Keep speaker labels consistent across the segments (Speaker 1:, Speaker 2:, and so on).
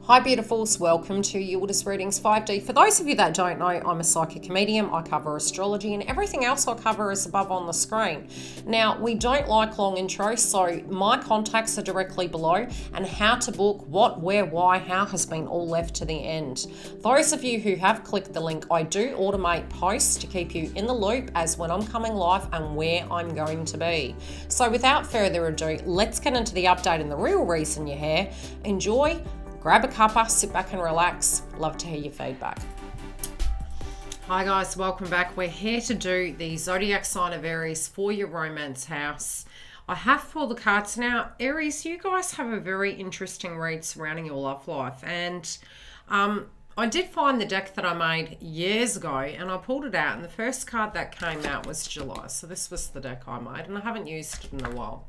Speaker 1: Hi beautifuls, welcome to YILDIZ Readings 5D. For those of you that don't know, I'm a psychic medium. I cover astrology and everything else I cover is above on the screen. Now, we don't like long intros, so my contacts are directly below, and how to book, what, where, why, how has been all left to the end. Those of you who have clicked the link, I do automate posts to keep you in the loop as when I'm coming live and where I'm going to be. So without further ado, let's get into the update and the real reason you're here. Enjoy. Grab a cuppa, sit back and relax. Love to hear your feedback. Hi guys, welcome back. We're here to do the zodiac sign of Aries for your romance house. I have pulled the cards now. Aries, you guys have a very interesting read surrounding your love life. And I did find the deck that I made years ago and I pulled it out. And the first card that came out was July. So this was the deck I made and I haven't used it in a while.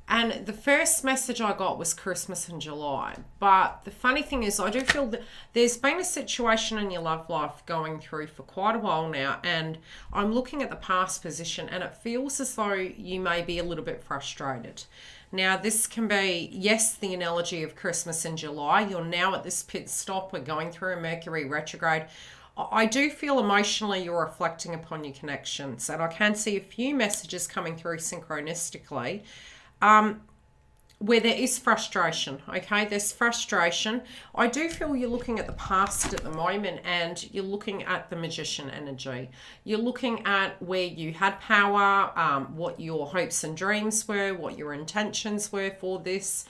Speaker 1: And the first message I got was Christmas in July. But the funny thing is, I do feel that there's been a situation in your love life going through for quite a while now. And I'm looking at the past position and it feels as though you may be a little bit frustrated. Now, this can be, yes, the analogy of Christmas in July. You're now at this pit stop. We're going through a Mercury retrograde. I do feel emotionally you're reflecting upon your connections. And I can see a few messages coming through synchronistically. Where there is frustration, okay? There's frustration. I do feel you're looking at the past at the moment and you're looking at the magician energy. You're looking at where you had power, what your hopes and dreams were, what your intentions were for this.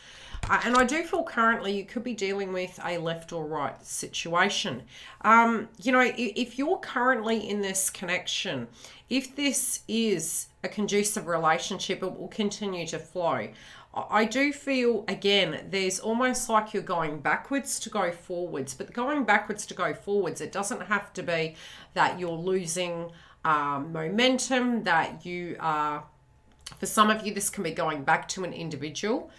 Speaker 1: And I do feel currently you could be dealing with a left or right situation. You know, if you're currently in this connection, if this is a conducive relationship, it will continue to flow. I do feel, again, there's almost like you're going backwards to go forwards. But going backwards to go forwards, it doesn't have to be that you're losing momentum, that you are, for some of you, this can be going back to an individual.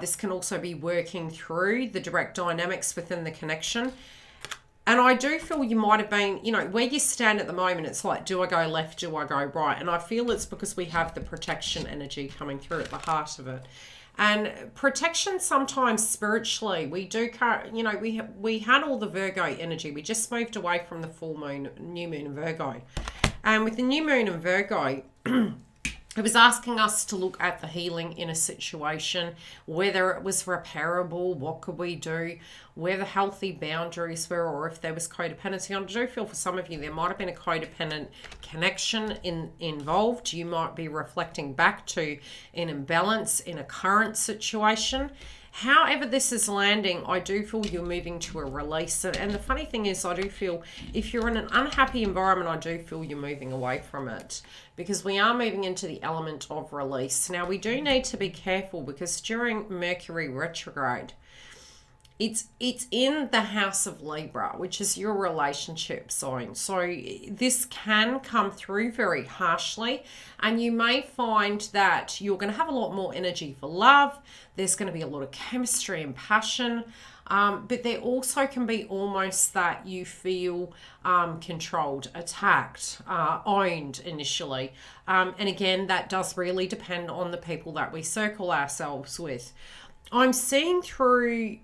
Speaker 1: This can also be working through the direct dynamics within the connection. And I do feel you might have been, you know, where you stand at the moment, it's like, do I go left, do I go right? And I feel it's because we have the protection energy coming through at the heart of it. And protection sometimes spiritually, we do, you know, we had all the Virgo energy. We just moved away from the full moon, new moon in Virgo. And with the new moon in Virgo, it was asking us to look at the healing in a situation, whether it was repairable, what could we do, where the healthy boundaries were, or if there was codependency. I do feel for some of you there might have been a codependent connection involved. You might be reflecting back to an imbalance in a current situation. However this is landing, I do feel you're moving to a release. And the funny thing is, I do feel if you're in an unhappy environment, I do feel you're moving away from it because we are moving into the element of release. Now, we do need to be careful because during Mercury retrograde, it's in the house of Libra, which is your relationship zone. So this can come through very harshly and you may find that you're going to have a lot more energy for love. There's going to be a lot of chemistry and passion. But there also can be almost that you feel controlled, attacked, owned initially. And again, that does really depend on the people that we circle ourselves with. I'm seeing through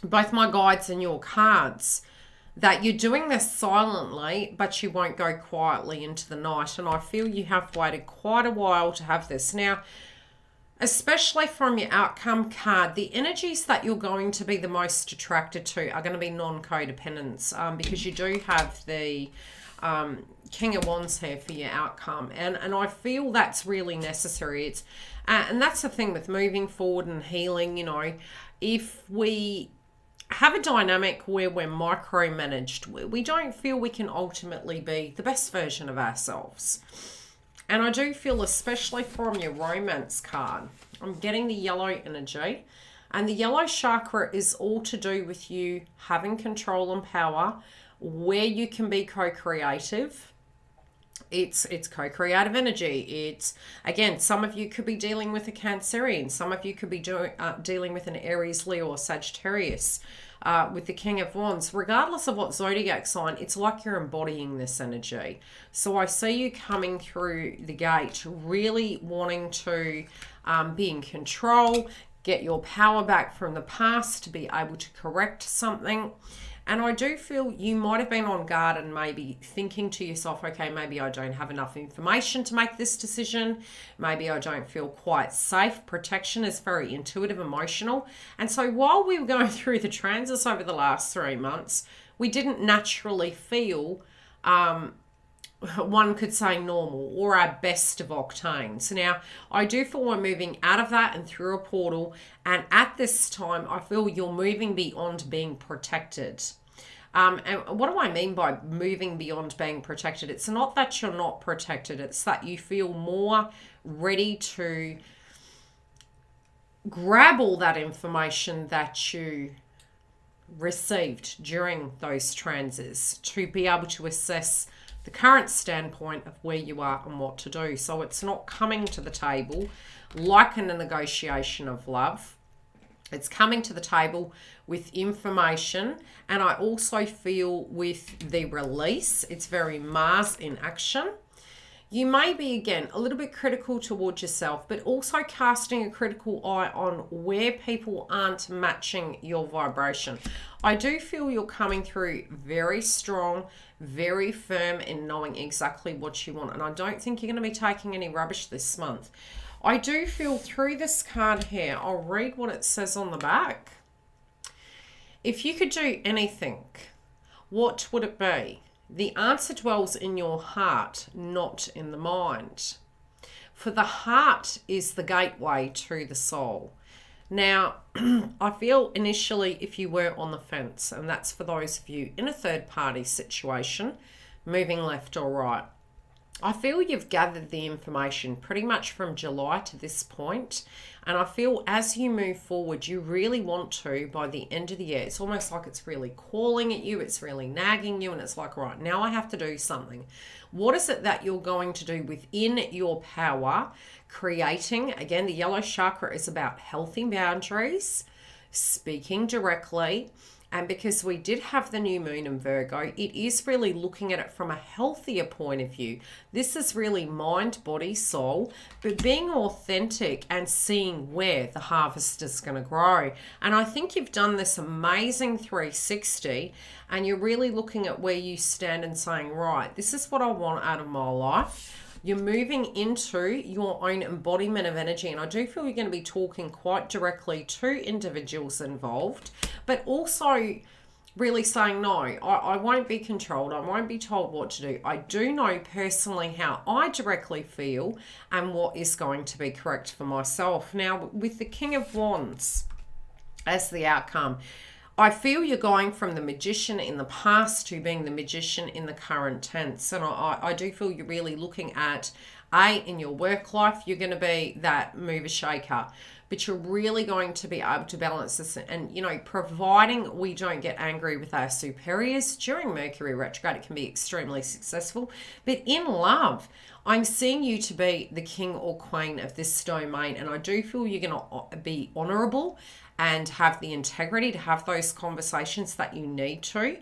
Speaker 1: both my guides and your cards that you're doing this silently, but you won't go quietly into the night. And I feel you have waited quite a while to have this. Now, especially from your outcome card, the energies that you're going to be the most attracted to are going to be non-codependence because you do have the King of Wands here for your outcome. And I feel that's really necessary. It's and that's the thing with moving forward and healing, you know, if we have a dynamic where we're micromanaged, we don't feel we can ultimately be the best version of ourselves. And I do feel, especially from your romance card, I'm getting the yellow energy. And the yellow chakra is all to do with you having control and power, where you can be co-creative. It's co-creative energy. It's, again, some of you could be dealing with a Cancerian. Some of you could be dealing with an Aries, Leo, or Sagittarius. With the King of Wands, regardless of what zodiac sign, it's like you're embodying this energy. So I see you coming through the gate, really wanting to be in control, get your power back from the past, to be able to correct something. And I do feel you might have been on guard and maybe thinking to yourself, okay, maybe I don't have enough information to make this decision. Maybe I don't feel quite safe. Protection is very intuitive, emotional. And so while we were going through the transits over the last 3 months, we didn't naturally feel, one could say, normal or our best of octanes. Now, I do feel we're moving out of that and through a portal. And at this time, I feel you're moving beyond being protected. And what do I mean by moving beyond being protected? It's not that you're not protected. It's that you feel more ready to grab all that information that you received during those transits to be able to assess the current standpoint of where you are and what to do. So it's not coming to the table like in a negotiation of love. It's coming to the table with information. And I also feel with the release, it's very Mars in action. You may be, again, a little bit critical towards yourself, but also casting a critical eye on where people aren't matching your vibration. I do feel you're coming through very strong, very firm in knowing exactly what you want. And I don't think you're going to be taking any rubbish this month. I do feel through this card here, I'll read what it says on the back. If you could do anything, what would it be? The answer dwells in your heart, not in the mind. For the heart is the gateway to the soul. Now, I feel initially if you were on the fence, and that's for those of you in a third party situation, moving left or right, I feel you've gathered the information pretty much from July to this point, and I feel as you move forward, you really want to, by the end of the year, it's almost like it's really calling at you, it's really nagging you, and it's like, right, now I have to do something. What is it that you're going to do within your power, creating? Again, the yellow chakra is about healthy boundaries, speaking directly. And because we did have the new moon in Virgo, it is really looking at it from a healthier point of view. This is really mind, body, soul, but being authentic and seeing where the harvest is going to grow. And I think you've done this amazing 360, and you're really looking at where you stand and saying, right, this is what I want out of my life. You're moving into your own embodiment of energy. And I do feel you're going to be talking quite directly to individuals involved, but also really saying, no, I won't be controlled. I won't be told what to do. I do know personally how I directly feel and what is going to be correct for myself. Now, with the King of Wands as the outcome, I feel you're going from the magician in the past to being the magician in the current tense. And I do feel you're really looking at, in your work life, you're going to be that mover shaker. But you're really going to be able to balance this. And, you know, providing we don't get angry with our superiors during Mercury retrograde, it can be extremely successful. But in love, I'm seeing you to be the king or queen of this domain. And I do feel you're going to be honorable and have the integrity to have those conversations that you need to.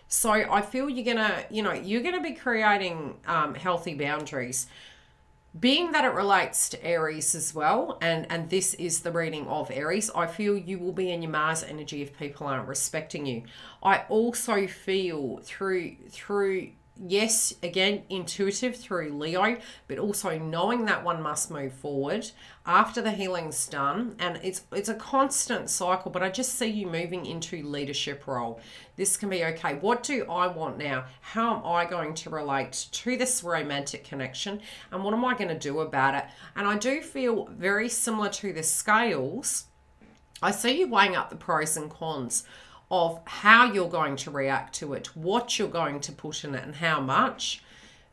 Speaker 1: So I feel you're gonna, you're gonna be creating healthy boundaries. Being that it relates to Aries as well, and this is the reading of Aries, I feel you will be in your Mars energy if people aren't respecting you. I also feel through yes, again, intuitive through Leo, but also knowing that one must move forward after the healing's done. And it's a constant cycle, but I just see you moving into leadership role. This can be, okay, what do I want now? How am I going to relate to this romantic connection? And what am I going to do about it? And I do feel very similar to the scales. I see you weighing up the pros and cons of how you're going to react to it, what you're going to put in it and how much,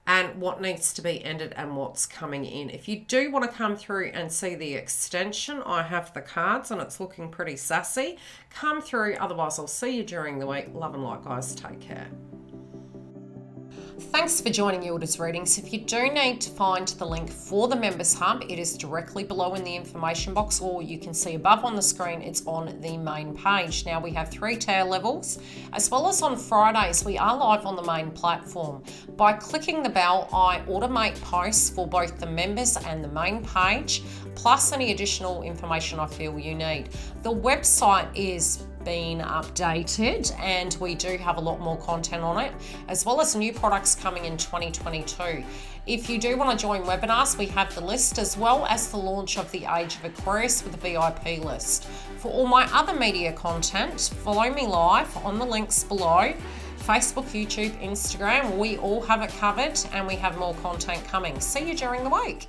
Speaker 1: and what needs to be ended and what's coming in. If you do want to come through and see the extension, I have the cards and it's looking pretty sassy. Come through, otherwise I'll see you during the week. Love and light, guys. Take care. Thanks for joining YILDIZ Readings. If you do need to find the link for the Members Hub, it is directly below in the information box, or you can see above on the screen, it's on the main page. Now we have 3 tier levels, as well as on Fridays, we are live on the main platform. By clicking the bell, I automate posts for both the members and the main page, plus any additional information I feel you need. The website is been updated and we do have a lot more content on it, as well as new products coming in 2022. If you do want to join webinars, we have the list, as well as the launch of the Age of Aquarius with the VIP list. For all my other media content, follow me live on the links below. Facebook, YouTube, Instagram, we all have it covered, and we have more content coming. See you during the week.